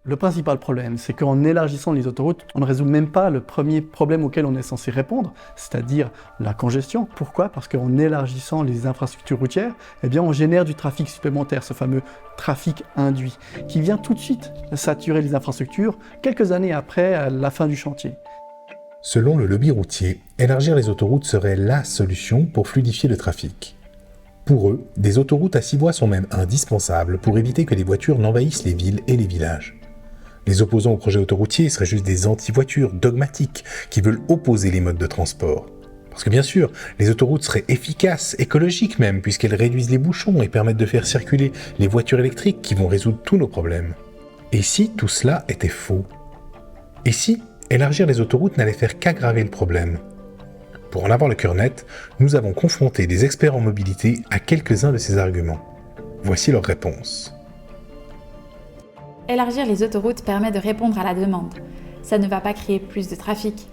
Le principal problème, c'est qu'en élargissant les autoroutes, on ne résout même pas le premier problème auquel on est censé répondre, c'est-à-dire la congestion. Pourquoi? Parce qu'en élargissant les infrastructures routières, eh bien on génère du trafic supplémentaire, ce fameux trafic induit, qui vient tout de suite saturer les infrastructures quelques années après la fin du chantier. Selon le lobby routier, élargir les autoroutes serait la solution pour fluidifier le trafic. Pour eux, des autoroutes à 6 voies sont même indispensables pour éviter que les voitures n'envahissent les villes et les villages. Les opposants au projet autoroutier seraient juste des anti-voitures dogmatiques qui veulent opposer les modes de transport. Parce que bien sûr, les autoroutes seraient efficaces, écologiques même, puisqu'elles réduisent les bouchons et permettent de faire circuler les voitures électriques qui vont résoudre tous nos problèmes. Et si tout cela était faux? Et si élargir les autoroutes n'allait faire qu'aggraver le problème? Pour en avoir le cœur net, nous avons confronté des experts en mobilité à quelques-uns de ces arguments. Voici leurs réponses. Élargir les autoroutes permet de répondre à la demande. Ça ne va pas créer plus de trafic.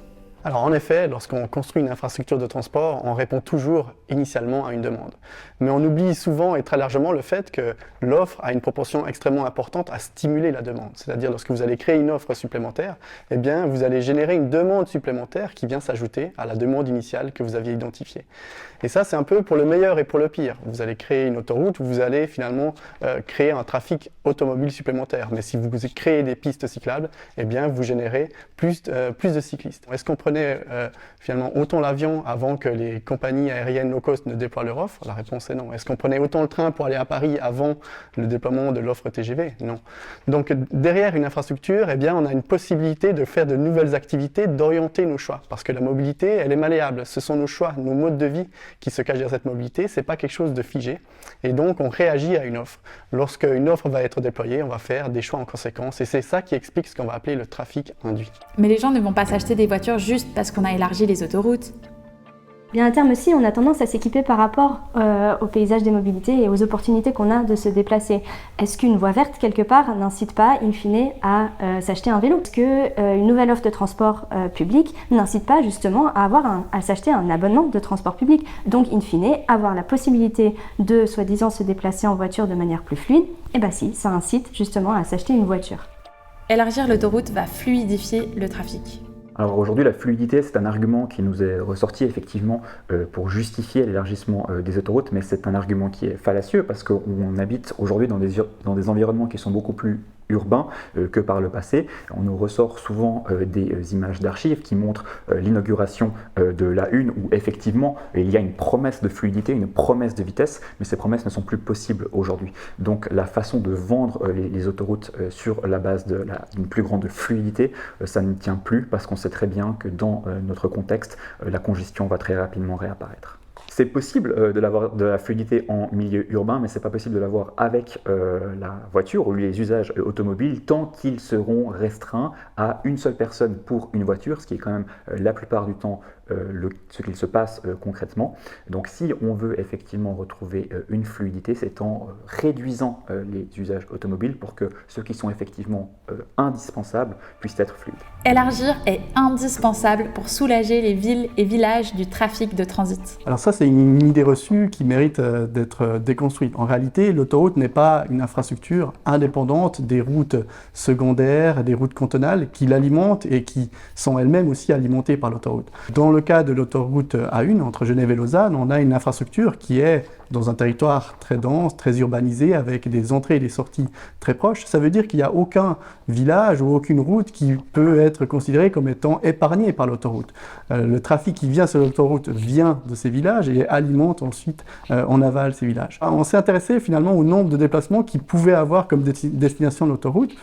Alors en effet, lorsqu'on construit une infrastructure de transport, on répond toujours initialement à une demande. Mais on oublie souvent et très largement le fait que l'offre a une proportion extrêmement importante à stimuler la demande. C'est-à-dire lorsque vous allez créer une offre supplémentaire, eh bien vous allez générer une demande supplémentaire qui vient s'ajouter à la demande initiale que vous aviez identifiée. Et ça, c'est un peu pour le meilleur et pour le pire. Vous allez créer une autoroute où vous allez finalement créer un trafic automobile supplémentaire. Mais si vous créez des pistes cyclables, eh bien vous générez plus de cyclistes. Est-ce qu'on prenait finalement autant l'avion avant que les compagnies aériennes low cost ne déploient leur offre? La réponse est non. Est-ce qu'on prenait autant le train pour aller à Paris avant le déploiement de l'offre TGV? Non. Donc derrière une infrastructure, eh bien, on a une possibilité de faire de nouvelles activités, d'orienter nos choix. Parce que la mobilité, elle est malléable. Ce sont nos choix, nos modes de vie qui se cachent derrière cette mobilité. C'est pas quelque chose de figé. Et donc on réagit à une offre. Lorsque une offre va être déployée, on va faire des choix en conséquence. Et c'est ça qui explique ce qu'on va appeler le trafic induit. Mais les gens ne vont pas s'acheter des voitures juste parce qu'on a élargi les autoroutes. Bien à terme aussi, on a tendance à s'équiper par rapport au paysage des mobilités et aux opportunités qu'on a de se déplacer. Est-ce qu'une voie verte, quelque part, n'incite pas, in fine, à s'acheter un vélo? Est-ce qu'une nouvelle offre de transport public n'incite pas justement à s'acheter un abonnement de transport public? Donc, in fine, avoir la possibilité de, soi-disant, se déplacer en voiture de manière plus fluide, eh bien si, ça incite justement à s'acheter une voiture. Élargir l'autoroute va fluidifier le trafic. Alors aujourd'hui, la fluidité, c'est un argument qui nous est ressorti effectivement pour justifier l'élargissement des autoroutes, mais c'est un argument qui est fallacieux parce qu'on habite aujourd'hui dans des environnements qui sont beaucoup plus urbain que par le passé. On nous ressort souvent des images d'archives qui montrent l'inauguration de la Une où effectivement il y a une promesse de fluidité, une promesse de vitesse, mais ces promesses ne sont plus possibles aujourd'hui. Donc la façon de vendre les autoroutes sur la base d'une plus grande fluidité, ça ne tient plus parce qu'on sait très bien que dans notre contexte, la congestion va très rapidement réapparaître. C'est possible de la fluidité en milieu urbain, mais c'est pas possible de l'avoir avec la voiture ou les usages automobiles tant qu'ils seront restreints à une seule personne pour une voiture, ce qui est quand même la plupart du temps ce qu'il se passe concrètement. Donc si on veut effectivement retrouver une fluidité, c'est en réduisant les usages automobiles pour que ceux qui sont effectivement indispensables puissent être fluides. Élargir est indispensable pour soulager les villes et villages du trafic de transit. Alors ça, c'est une idée reçue qui mérite d'être déconstruite. En réalité, l'autoroute n'est pas une infrastructure indépendante des routes secondaires, des routes cantonales qui l'alimentent et qui sont elles-mêmes aussi alimentées par l'autoroute. Dans le cas de l'autoroute A1 entre Genève et Lausanne, on a une infrastructure qui est dans un territoire très dense, très urbanisé, avec des entrées et des sorties très proches. Ça veut dire qu'il n'y a aucun village ou aucune route qui peut être considérée comme étant épargnée par l'autoroute. Le trafic qui vient sur l'autoroute vient de ces villages et alimente ensuite en aval ces villages. On s'est intéressé finalement au nombre de déplacements qui pouvaient avoir comme destination l'autoroute.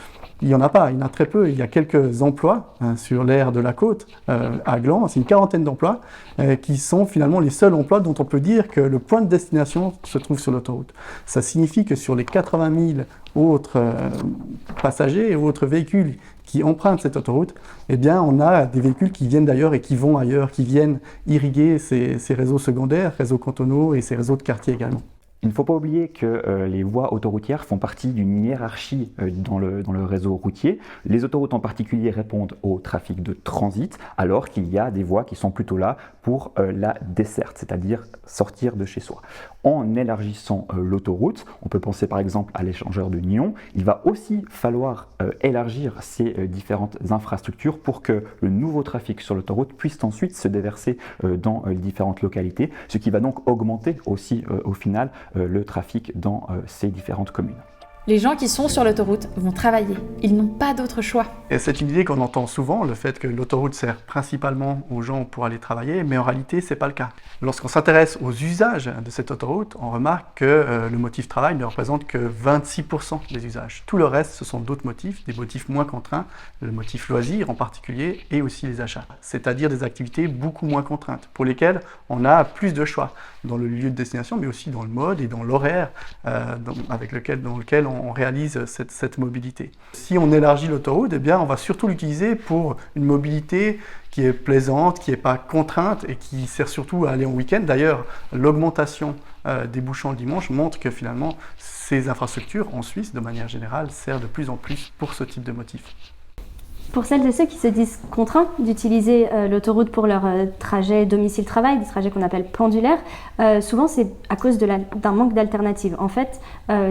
Il n'y en a pas, il y en a très peu. Il y a quelques emplois sur l'aire de la côte à Gland, c'est une quarantaine d'emplois qui sont finalement les seuls emplois dont on peut dire que le point de destination se trouve sur l'autoroute. Ça signifie que sur les 80 000 autres passagers et autres véhicules qui empruntent cette autoroute, eh bien on a des véhicules qui viennent d'ailleurs et qui vont ailleurs, qui viennent irriguer ces réseaux secondaires, réseaux cantonaux et ces réseaux de quartier également. Il ne faut pas oublier que les voies autoroutières font partie d'une hiérarchie dans le réseau routier. Les autoroutes en particulier répondent au trafic de transit, alors qu'il y a des voies qui sont plutôt là pour la desserte, c'est-à-dire sortir de chez soi. En élargissant l'autoroute, on peut penser par exemple à l'échangeur de Nyon, il va aussi falloir élargir ces différentes infrastructures pour que le nouveau trafic sur l'autoroute puisse ensuite se déverser dans les différentes localités, ce qui va donc augmenter aussi au final le trafic dans ces différentes communes. Les gens qui sont sur l'autoroute vont travailler. Ils n'ont pas d'autre choix. Et c'est une idée qu'on entend souvent, le fait que l'autoroute sert principalement aux gens pour aller travailler, mais en réalité, ce n'est pas le cas. Lorsqu'on s'intéresse aux usages de cette autoroute, on remarque que le motif travail ne représente que 26% des usages. Tout le reste, ce sont d'autres motifs, des motifs moins contraints, le motif loisir en particulier, et aussi les achats. C'est-à-dire des activités beaucoup moins contraintes, pour lesquelles on a plus de choix dans le lieu de destination, mais aussi dans le mode et dans l'horaire dans lequel on réalise cette mobilité. Si on élargit l'autoroute, eh bien, on va surtout l'utiliser pour une mobilité qui est plaisante, qui n'est pas contrainte et qui sert surtout à aller en week-end. D'ailleurs, l'augmentation des bouchons le dimanche montre que finalement, ces infrastructures en Suisse, de manière générale, servent de plus en plus pour ce type de motif. Pour celles et ceux qui se disent contraints d'utiliser l'autoroute pour leur trajet domicile-travail, des trajets qu'on appelle pendulaires, souvent c'est à cause d'un manque d'alternatives. En fait,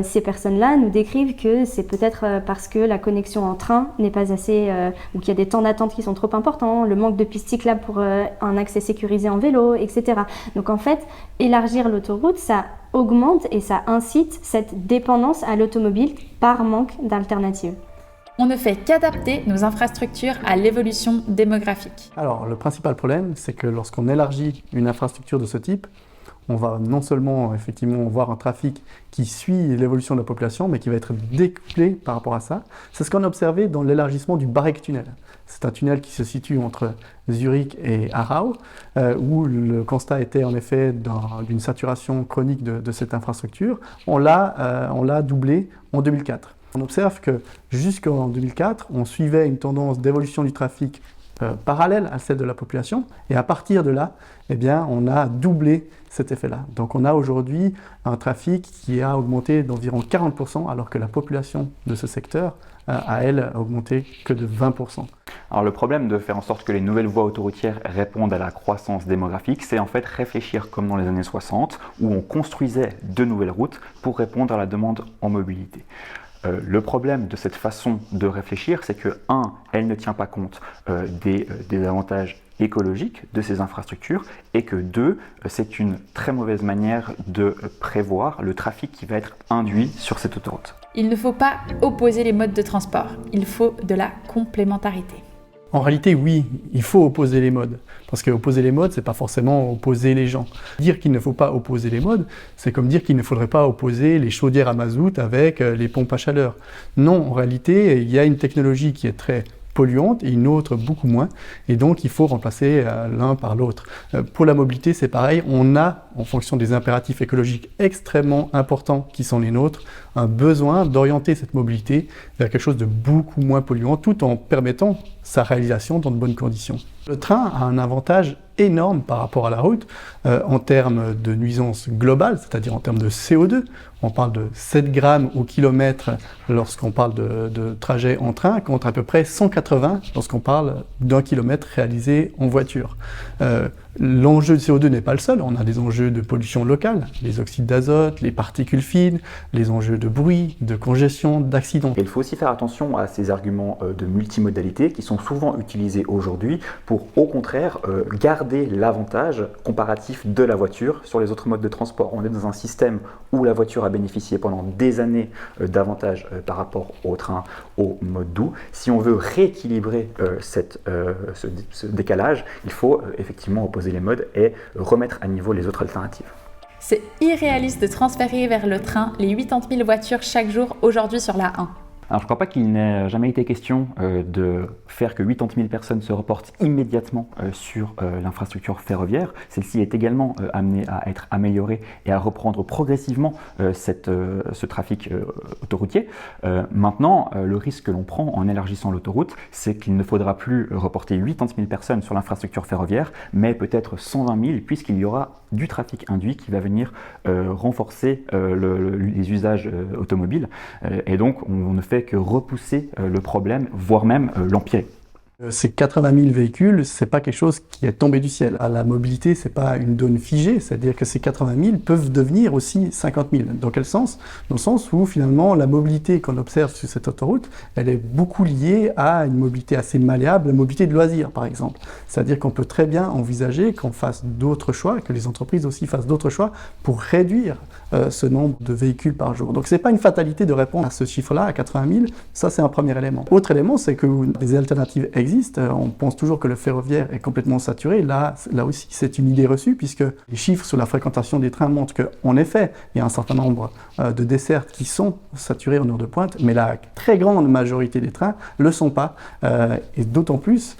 ces personnes-là nous décrivent que c'est peut-être parce que la connexion en train n'est pas assez, ou qu'il y a des temps d'attente qui sont trop importants, le manque de pistes cyclables pour un accès sécurisé en vélo, etc. Donc en fait, élargir l'autoroute, ça augmente et ça incite cette dépendance à l'automobile par manque d'alternatives. On ne fait qu'adapter nos infrastructures à l'évolution démographique. Alors, le principal problème, c'est que lorsqu'on élargit une infrastructure de ce type, on va non seulement effectivement voir un trafic qui suit l'évolution de la population, mais qui va être décuplé par rapport à ça. C'est ce qu'on a observé dans l'élargissement du Barek-Tunnel. C'est un tunnel qui se situe entre Zurich et Aarau, où le constat était en effet d'une saturation chronique de cette infrastructure. On l'a doublé en 2004. On observe que jusqu'en 2004, on suivait une tendance d'évolution du trafic parallèle à celle de la population, et à partir de là, eh bien, on a doublé cet effet-là. Donc on a aujourd'hui un trafic qui a augmenté d'environ 40%, alors que la population de ce secteur a, elle, augmenté que de 20%. Alors le problème de faire en sorte que les nouvelles voies autoroutières répondent à la croissance démographique, c'est en fait réfléchir comme dans les années 60, où on construisait de nouvelles routes pour répondre à la demande en mobilité. Le problème de cette façon de réfléchir, c'est que, elle ne tient pas compte des avantages écologiques de ces infrastructures, et que 2, c'est une très mauvaise manière de prévoir le trafic qui va être induit sur cette autoroute. Il ne faut pas opposer les modes de transport, il faut de la complémentarité. En réalité, oui, il faut opposer les modes. Parce que opposer les modes, c'est pas forcément opposer les gens. Dire qu'il ne faut pas opposer les modes, c'est comme dire qu'il ne faudrait pas opposer les chaudières à mazout avec les pompes à chaleur. Non, en réalité, il y a une technologie qui est très polluante et une autre beaucoup moins, et donc il faut remplacer l'un par l'autre. Pour la mobilité, c'est pareil, on a, en fonction des impératifs écologiques extrêmement importants qui sont les nôtres, un besoin d'orienter cette mobilité vers quelque chose de beaucoup moins polluant, tout en permettant sa réalisation dans de bonnes conditions. Le train a un avantage énorme par rapport à la route en termes de nuisance globale, c'est-à-dire en termes de CO2. On parle de 7 grammes au kilomètre lorsqu'on parle de trajet en train, contre à peu près 180 lorsqu'on parle d'un kilomètre réalisé en voiture. L'enjeu de CO2 n'est pas le seul, on a des enjeux de pollution locale, les oxydes d'azote, les particules fines, les enjeux de bruit, de congestion, d'accidents. Et il faut aussi faire attention à ces arguments de multimodalité qui sont souvent utilisés aujourd'hui pour, au contraire, garder l'avantage comparatif de la voiture sur les autres modes de transport. On est dans un système où la voiture a bénéficié pendant des années d'avantages par rapport au train, au mode doux. Si on veut rééquilibrer ce décalage, il faut effectivement opposer les modes et remettre à niveau les autres alternatives. C'est irréaliste de transférer vers le train les 80 000 voitures chaque jour aujourd'hui sur la 1. Alors je ne crois pas qu'il n'ait jamais été question de faire que 80 000 personnes se reportent immédiatement sur l'infrastructure ferroviaire. Celle-ci est également amenée à être améliorée et à reprendre progressivement ce trafic autoroutier. Maintenant, le risque que l'on prend en élargissant l'autoroute, c'est qu'il ne faudra plus reporter 80 000 personnes sur l'infrastructure ferroviaire, mais peut-être 120 000, puisqu'il y aura du trafic induit qui va venir renforcer les usages automobiles. Et donc, on ne fait que repousser le problème, voire même l'empirer. Ces 80 000 véhicules, c'est pas quelque chose qui est tombé du ciel. La mobilité, c'est pas une donne figée, c'est-à-dire que ces 80 000 peuvent devenir aussi 50 000. Dans quel sens? Dans le sens où finalement la mobilité qu'on observe sur cette autoroute, elle est beaucoup liée à une mobilité assez malléable, la mobilité de loisirs par exemple. C'est-à-dire qu'on peut très bien envisager qu'on fasse d'autres choix, que les entreprises aussi fassent d'autres choix pour réduire ce nombre de véhicules par jour. Donc c'est pas une fatalité de répondre à ce chiffre-là, à 80 000, ça c'est un premier élément. Autre élément, c'est que des alternatives existent. On pense toujours que le ferroviaire est complètement saturé. Là aussi, c'est une idée reçue, puisque les chiffres sur la fréquentation des trains montrent qu'en effet, il y a un certain nombre de dessertes qui sont saturées en heure de pointe, mais la très grande majorité des trains ne le sont pas. Et d'autant plus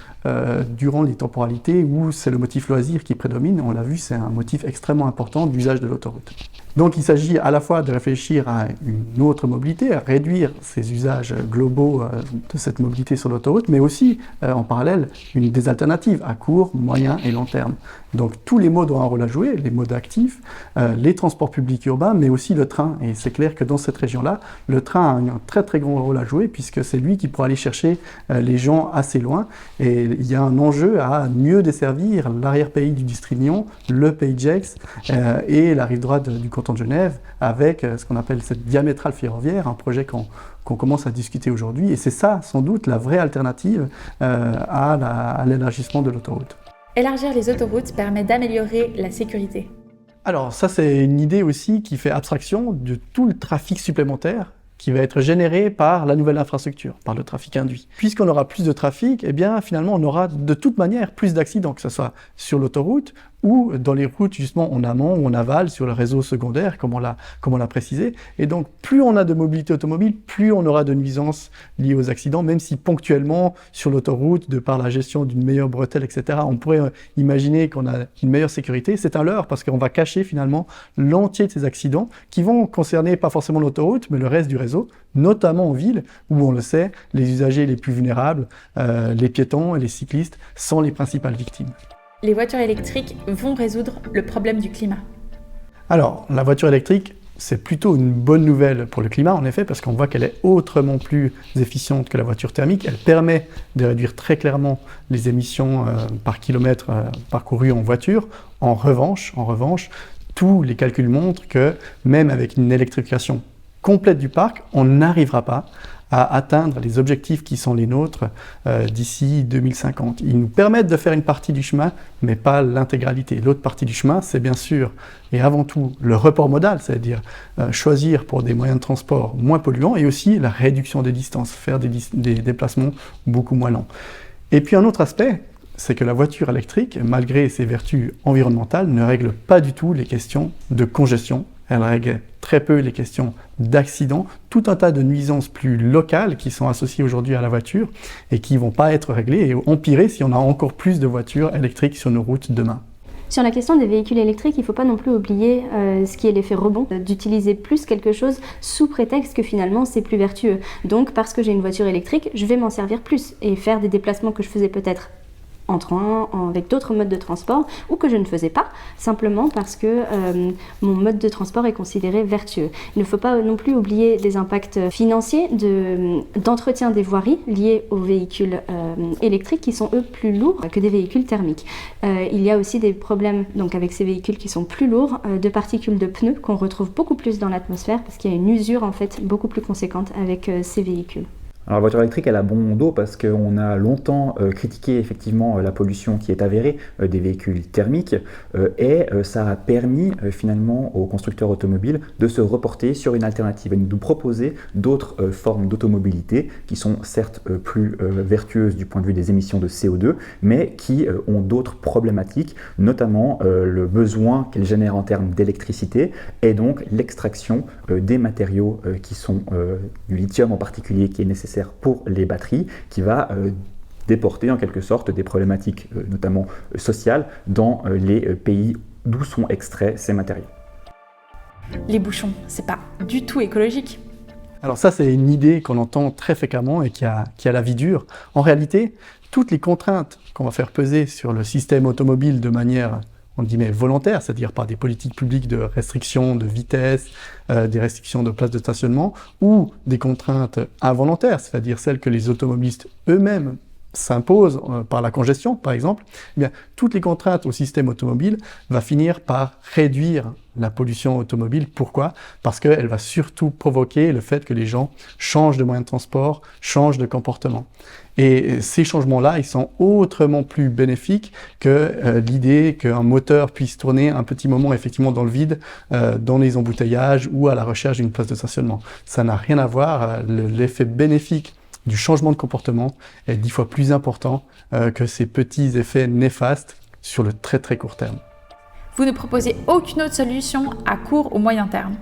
durant les temporalités où c'est le motif loisir qui prédomine. On l'a vu, c'est un motif extrêmement important d'usage de l'autoroute. Donc il s'agit à la fois de réfléchir à une autre mobilité, à réduire ces usages globaux de cette mobilité sur l'autoroute, mais aussi en parallèle des alternatives à court, moyen et long terme. Donc tous les modes ont un rôle à jouer, les modes actifs, les transports publics urbains, mais aussi le train. Et c'est clair que dans cette région-là, le train a un très très grand rôle à jouer, puisque c'est lui qui pourra aller chercher les gens assez loin. Et il y a un enjeu à mieux desservir l'arrière-pays du District-Nyon, le Pays de Gex et la rive droite du canton de Genève, avec ce qu'on appelle cette diamétrale ferroviaire, un projet qu'on commence à discuter aujourd'hui. Et c'est ça, sans doute, la vraie alternative à l'élargissement de l'autoroute. Élargir les autoroutes permet d'améliorer la sécurité. Alors ça, c'est une idée aussi qui fait abstraction de tout le trafic supplémentaire qui va être généré par la nouvelle infrastructure, par le trafic induit. Puisqu'on aura plus de trafic, eh bien finalement on aura de toute manière plus d'accidents, que ce soit sur l'autoroute ou dans les routes justement en amont ou en aval sur le réseau secondaire, comme on l'a précisé. Et donc plus on a de mobilité automobile, plus on aura de nuisances liées aux accidents, même si ponctuellement sur l'autoroute, de par la gestion d'une meilleure bretelle, etc., on pourrait imaginer qu'on a une meilleure sécurité. C'est un leurre parce qu'on va cacher finalement l'entier de ces accidents qui vont concerner pas forcément l'autoroute, mais le reste du réseau, notamment en ville, où on le sait, les usagers les plus vulnérables, les piétons et les cyclistes sont les principales victimes. Les voitures électriques vont résoudre le problème du climat. Alors, la voiture électrique, c'est plutôt une bonne nouvelle pour le climat, en effet, parce qu'on voit qu'elle est autrement plus efficiente que la voiture thermique. Elle permet de réduire très clairement les émissions par kilomètre parcouru en voiture. En revanche, tous les calculs montrent que même avec une électrification complète du parc, on n'arrivera pas à atteindre les objectifs qui sont les nôtres d'ici 2050. Ils nous permettent de faire une partie du chemin, mais pas l'intégralité. L'autre partie du chemin, c'est bien sûr et avant tout le report modal, c'est-à-dire choisir pour des moyens de transport moins polluants, et aussi la réduction des distances, faire des déplacements beaucoup moins longs. Et puis un autre aspect, c'est que la voiture électrique, malgré ses vertus environnementales, ne règle pas du tout les questions de congestion. Elle règle très peu les questions d'accidents, tout un tas de nuisances plus locales qui sont associées aujourd'hui à la voiture et qui ne vont pas être réglées et empirées si on a encore plus de voitures électriques sur nos routes demain. Sur la question des véhicules électriques, il ne faut pas non plus oublier ce qui est l'effet rebond, d'utiliser plus quelque chose sous prétexte que finalement c'est plus vertueux. Donc parce que j'ai une voiture électrique, je vais m'en servir plus et faire des déplacements que je faisais peut-être en train, avec d'autres modes de transport, ou que je ne faisais pas, simplement parce que mon mode de transport est considéré vertueux. Il ne faut pas non plus oublier les impacts financiers d'entretien des voiries liés aux véhicules électriques qui sont eux plus lourds que des véhicules thermiques. Il y a aussi des problèmes donc, avec ces véhicules qui sont plus lourds, de particules de pneus qu'on retrouve beaucoup plus dans l'atmosphère parce qu'il y a une usure en fait beaucoup plus conséquente avec ces véhicules. Alors la voiture électrique, elle a bon dos parce qu'on a longtemps critiqué effectivement la pollution qui est avérée des véhicules thermiques et ça a permis finalement aux constructeurs automobiles de se reporter sur une alternative et de nous proposer d'autres formes d'automobilité qui sont certes plus vertueuses du point de vue des émissions de CO2 mais qui ont d'autres problématiques, notamment le besoin qu'elles génèrent en termes d'électricité et donc l'extraction des matériaux qui sont du lithium en particulier qui est nécessaire pour les batteries, qui va déporter en quelque sorte des problématiques notamment sociales dans les pays d'où sont extraits ces matériaux. Les bouchons, c'est pas du tout écologique. Alors ça, c'est une idée qu'on entend très fréquemment et qui a la vie dure. En réalité, toutes les contraintes qu'on va faire peser sur le système automobile de manière volontaire, c'est-à-dire par des politiques publiques de restriction de vitesse, des restrictions de places de stationnement, ou des contraintes involontaires, c'est-à-dire celles que les automobilistes eux-mêmes s'imposent par la congestion, par exemple, eh bien, toutes les contraintes au système automobile va finir par réduire la pollution automobile. Pourquoi ? Parce qu'elle va surtout provoquer le fait que les gens changent de moyen de transport, changent de comportement. Et ces changements-là, ils sont autrement plus bénéfiques que l'idée qu'un moteur puisse tourner un petit moment effectivement dans le vide, dans les embouteillages ou à la recherche d'une place de stationnement. Ça n'a rien à voir. L'effet bénéfique du changement de comportement est 10 fois plus important que ces petits effets néfastes sur le très très court terme. Vous ne proposez aucune autre solution à court ou moyen terme?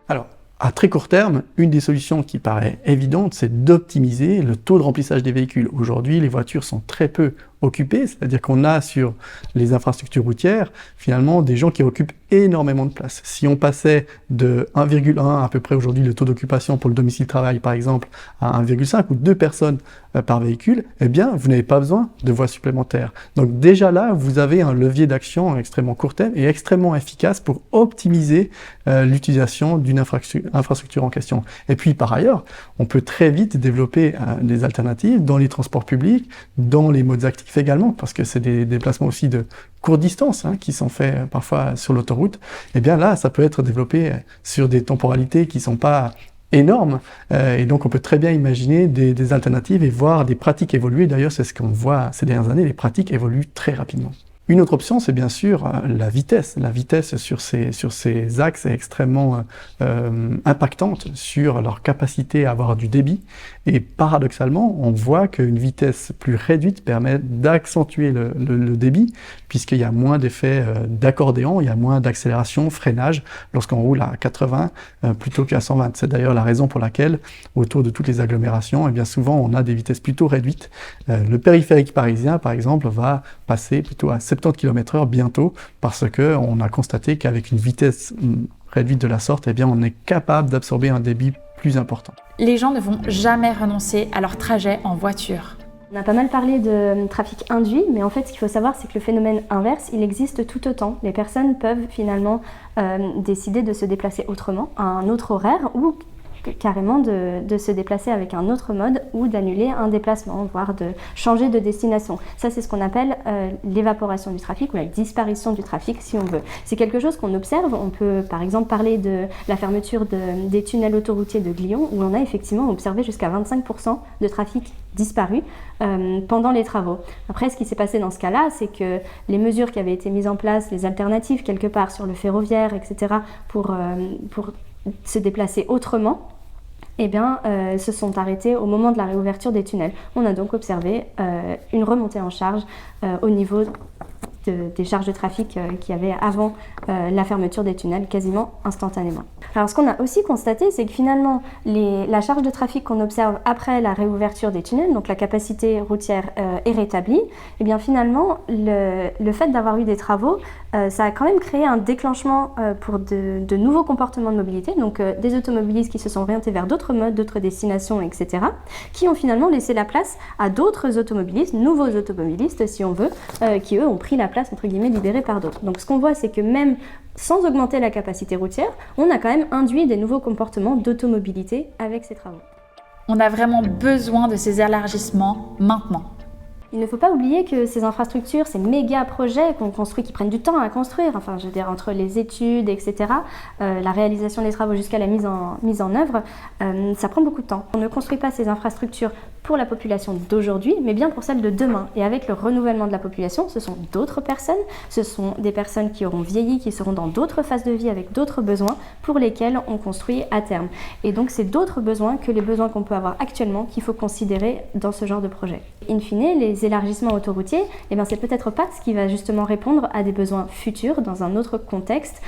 Alors, à très court terme, une des solutions qui paraît évidente, c'est d'optimiser le taux de remplissage des véhicules. Aujourd'hui, les voitures sont très peu occupées, c'est-à-dire qu'on a sur les infrastructures routières, finalement, des gens qui occupent énormément de place. Si on passait de 1,1 à peu près aujourd'hui le taux d'occupation pour le domicile-travail, par exemple, à 1,5 ou 2 personnes par véhicule, eh bien, vous n'avez pas besoin de voies supplémentaires. Donc déjà là, vous avez un levier d'action extrêmement court terme et extrêmement efficace pour optimiser l'utilisation d'une infrastructure en question. Et puis par ailleurs, on peut très vite développer des alternatives dans les transports publics, dans les modes actifs également, parce que c'est des déplacements aussi de courte distance qui sont faits parfois sur l'autoroute. Et bien là, ça peut être développé sur des temporalités qui ne sont pas énormes, et donc on peut très bien imaginer des alternatives et voir des pratiques évoluer. D'ailleurs, c'est ce qu'on voit ces dernières années, les pratiques évoluent très rapidement. Une autre option, c'est bien sûr la vitesse. La vitesse sur ces axes est extrêmement impactante sur leur capacité à avoir du débit. Et paradoxalement, on voit qu'une vitesse plus réduite permet d'accentuer le débit, puisqu'il y a moins d'effets d'accordéon, il y a moins d'accélération, freinage, lorsqu'on roule à 80 plutôt qu'à 120. C'est d'ailleurs la raison pour laquelle, autour de toutes les agglomérations, et bien souvent, on a des vitesses plutôt réduites. Le périphérique parisien, par exemple, va passer plutôt à 70 km/h bientôt, parce qu'on a constaté qu'avec une vitesse réduite de la sorte, eh bien, on est capable d'absorber un débit plus important. Les gens ne vont jamais renoncer à leur trajet en voiture. On a pas mal parlé de trafic induit, mais en fait, ce qu'il faut savoir, c'est que le phénomène inverse, il existe tout autant. Les personnes peuvent finalement décider de se déplacer autrement, à un autre horaire, ou carrément de se déplacer avec un autre mode ou d'annuler un déplacement, voire de changer de destination. Ça, c'est ce qu'on appelle l'évaporation du trafic ou la disparition du trafic, si on veut. C'est quelque chose qu'on observe. On peut, par exemple, parler de la fermeture des tunnels autoroutiers de Glion, où on a effectivement observé jusqu'à 25% de trafic disparu pendant les travaux. Après, ce qui s'est passé dans ce cas-là, c'est que les mesures qui avaient été mises en place, les alternatives quelque part sur le ferroviaire, etc., pour se déplacer autrement, eh bien, se sont arrêtés au moment de la réouverture des tunnels. On a donc observé une remontée en charge au niveau des charges de trafic qu'il y avait avant la fermeture des tunnels, quasiment instantanément. Alors ce qu'on a aussi constaté, c'est que finalement la charge de trafic qu'on observe après la réouverture des tunnels, donc la capacité routière est rétablie, et bien finalement le fait d'avoir eu des travaux, ça a quand même créé un déclenchement pour de nouveaux comportements de mobilité, donc des automobilistes qui se sont orientés vers d'autres modes, d'autres destinations, etc., qui ont finalement laissé la place à d'autres automobilistes, nouveaux automobilistes si on veut, qui eux ont pris la place entre guillemets libérée par d'autres. Donc ce qu'on voit, c'est que même sans augmenter la capacité routière, on a quand même induit des nouveaux comportements d'automobilité avec ces travaux. On a vraiment besoin de ces élargissements maintenant. Il ne faut pas oublier que ces infrastructures, ces méga projets qu'on construit, qui prennent du temps à construire, enfin je veux dire entre les études, etc., la réalisation des travaux jusqu'à la mise en œuvre, ça prend beaucoup de temps. On ne construit pas ces infrastructures pour la population d'aujourd'hui, mais bien pour celle de demain. Et avec le renouvellement de la population, ce sont d'autres personnes, ce sont des personnes qui auront vieilli, qui seront dans d'autres phases de vie avec d'autres besoins pour lesquels on construit à terme. Et donc c'est d'autres besoins que les besoins qu'on peut avoir actuellement qu'il faut considérer dans ce genre de projet. In fine, les élargissements autoroutiers, c'est peut-être pas ce qui va justement répondre à des besoins futurs dans un autre contexte,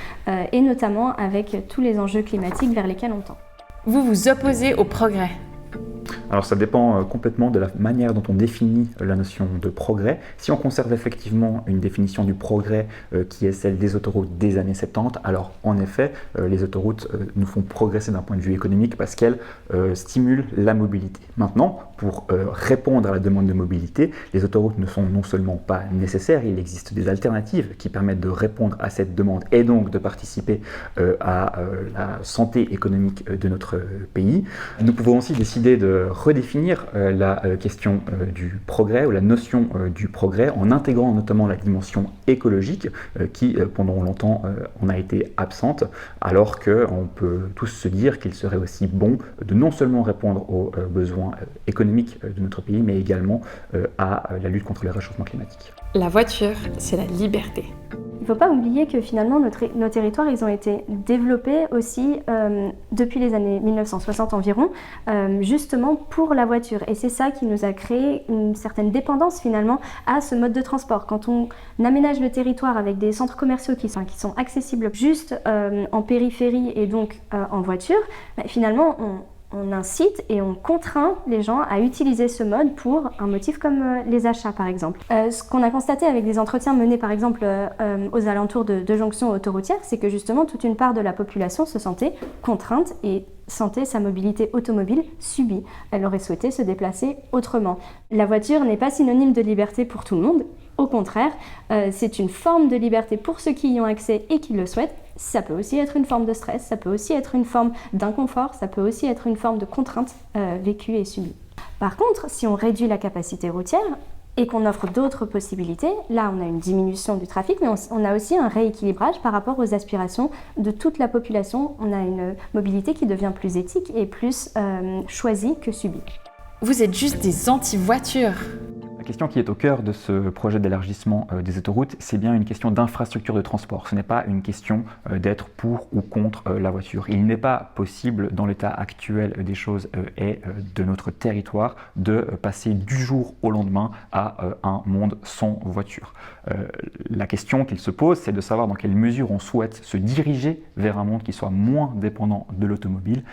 et notamment avec tous les enjeux climatiques vers lesquels on tend. Vous vous opposez au progrès. Alors ça dépend complètement de la manière dont on définit la notion de progrès. Si on conserve effectivement une définition du progrès qui est celle des autoroutes des années 70, alors en effet, les autoroutes nous font progresser d'un point de vue économique parce qu'elles stimulent la mobilité. Maintenant, pour répondre à la demande de mobilité, les autoroutes ne sont non seulement pas nécessaires, il existe des alternatives qui permettent de répondre à cette demande et donc de participer à la santé économique de notre pays. Nous pouvons aussi décider de redéfinir la question du progrès ou la notion du progrès en intégrant notamment la dimension écologique qui pendant longtemps en a été absente, alors qu'on peut tous se dire qu'il serait aussi bon de non seulement répondre aux besoins économiques de notre pays, mais également à la lutte contre le réchauffement climatique. La voiture, c'est la liberté. Il ne faut pas oublier que finalement nos territoires ils ont été développés aussi depuis les années 1960 environ, justement pour la voiture. Et c'est ça qui nous a créé une certaine dépendance finalement à ce mode de transport. Quand on aménage le territoire avec des centres commerciaux qui sont accessibles juste en périphérie et donc en voiture, finalement on incite et on contraint les gens à utiliser ce mode pour un motif comme les achats par exemple. Ce qu'on a constaté avec des entretiens menés par exemple aux alentours de jonctions autoroutières, c'est que justement toute une part de la population se sentait contrainte et sentait sa mobilité automobile subie. Elle aurait souhaité se déplacer autrement. La voiture n'est pas synonyme de liberté pour tout le monde. Au contraire, c'est une forme de liberté pour ceux qui y ont accès et qui le souhaitent. Ça peut aussi être une forme de stress, ça peut aussi être une forme d'inconfort, ça peut aussi être une forme de contrainte vécue et subie. Par contre, si on réduit la capacité routière et qu'on offre d'autres possibilités, là on a une diminution du trafic, mais on a aussi un rééquilibrage par rapport aux aspirations de toute la population. On a une mobilité qui devient plus éthique et plus choisie que subie. Vous êtes juste des anti-voitures. La question qui est au cœur de ce projet d'élargissement des autoroutes, c'est bien une question d'infrastructure de transport. Ce n'est pas une question d'être pour ou contre la voiture. Il n'est pas possible, dans l'état actuel des choses et de notre territoire, de passer du jour au lendemain à un monde sans voiture. La question qu'il se pose, c'est de savoir dans quelle mesure on souhaite se diriger vers un monde qui soit moins dépendant de l'automobile.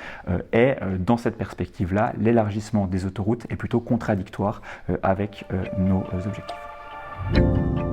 Et dans cette perspective-là, l'élargissement des autoroutes est plutôt contradictoire avec nos objectifs.